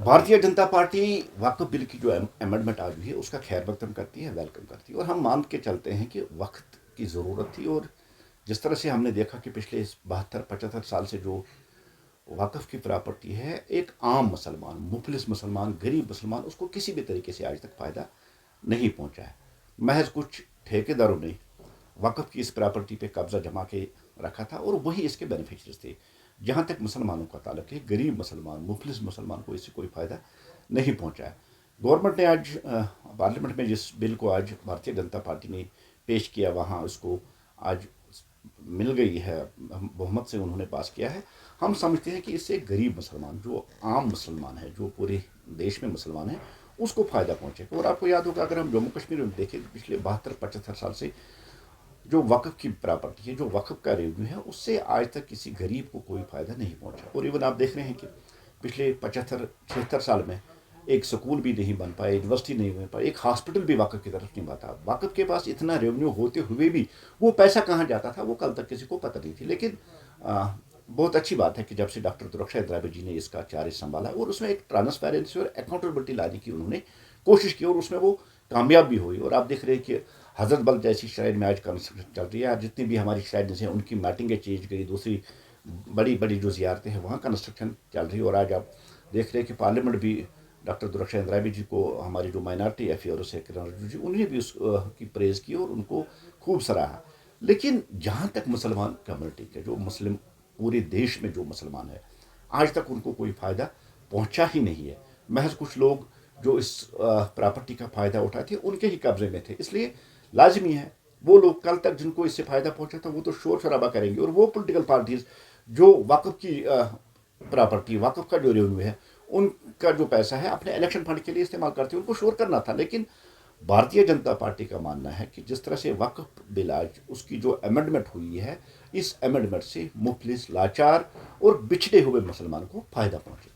Bharatiya Janata party वक्फ bill की जो amendment आज हुई है उसका खैर मकदम करती है, वेलकम करती है, और हम मान के चलते हैं कि वक्त की ज़रूरत थी। और जिस तरह से हमने देखा कि पिछले इस 72-75 साल से जो वक्फ की प्रॉपर्टी है, एक आम मुसलमान, मुफलिस मुसलमान, गरीब मुसलमान, उसको किसी भी तरीके से आज तक फ़ायदा नहीं पहुंचा है। महज कुछ ठेकेदारों ने वक्फ की इस प्रॉपर्टी पे कब्जा जमा के रखा था और वही इसके बेनिफिशरीज थे। जहाँ तक मुसलमानों का ताल्लुक है, गरीब मुसलमान, मुफलिस मुसलमान को इससे कोई फ़ायदा नहीं पहुँचा है। गवर्नमेंट ने आज पार्लियामेंट में जिस बिल को आज भारतीय जनता पार्टी ने पेश किया, वहाँ उसको आज मिल गई है, बहुमत से उन्होंने पास किया है। हम समझते हैं कि इससे गरीब मुसलमान, जो आम मुसलमान है, जो पूरे देश में मुसलमान है, उसको फ़ायदा पहुँचेगा। और आपको याद होगा, अगर हम जम्मू कश्मीर में देखें, पिछले 72-75 साल से जो वक्फ की प्रॉपर्टी है, जो वक्फ का रेवेन्यू है, उससे आज तक किसी गरीब को कोई फ़ायदा नहीं पहुंचा। और इवन आप देख रहे हैं कि पिछले 75-76 साल में एक स्कूल भी नहीं बन पाए, यूनिवर्सिटी नहीं बन पाई, एक हॉस्पिटल भी वक्फ की तरफ नहीं आता। वक्फ के पास इतना रेवेन्यू होते हुए भी वो पैसा कहाँ जाता था, वो कल तक किसी को पता नहीं थी। लेकिन बहुत अच्छी बात है कि जब से डॉक्टर दुरक्षा इंद्राबी जी ने इसका चार्ज संभाला और उसमें एक ट्रांसपेरेंसी और अकाउंटेबिलिटी लाने की उन्होंने कोशिश की, और उसमें वो कामयाब भी हुई। और आप देख रहे हैं कि हज़रत बल जैसी शायद में आज कंस्ट्रक्शन चल रही है, जितनी भी हमारी शायद हैं उनकी मैटिंगें चेंज गई, दूसरी बड़ी बड़ी जो जियारतें हैं वहाँ कंस्ट्रक्शन चल रही है। और आज आप देख रहे हैं कि पार्लियामेंट भी डॉक्टर दुरक्षा इंद्राबी जी को, हमारी जो माइनॉरिटी अफेयर से किरण रिजिजू जी, उन्होंने भी उसकी प्रेज़ की और उनको खूब सराहा। लेकिन जहाँ तक मुसलमान कम्युनिटी के, जो मुस्लिम पूरे देश में जो मुसलमान है, आज तक उनको कोई फ़ायदा पहुँचा ही नहीं है। महज कुछ लोग जो इस प्रॉपर्टी का फ़ायदा उठाए थे उनके ही कब्जे में थे। इसलिए लाजमी है वो लोग कल तक जिनको इससे फ़ायदा पहुँचा था वो तो शोर शराबा करेंगे, और वो पॉलिटिकल पार्टीज़ जो वक्फ की प्रॉपर्टी, वक्फ का जो रेवेन्यू है, उनका जो पैसा है अपने इलेक्शन फंड के लिए इस्तेमाल करते हैं, उनको शोर करना था। लेकिन भारतीय जनता पार्टी का मानना है कि जिस तरह से वक्फ बिल आज उसकी जो अमेंडमेंट हुई है, इस अमेंडमेंट से मुफलिस, लाचार और बिछड़े हुए मुसलमान को फ़ायदा पहुँचे।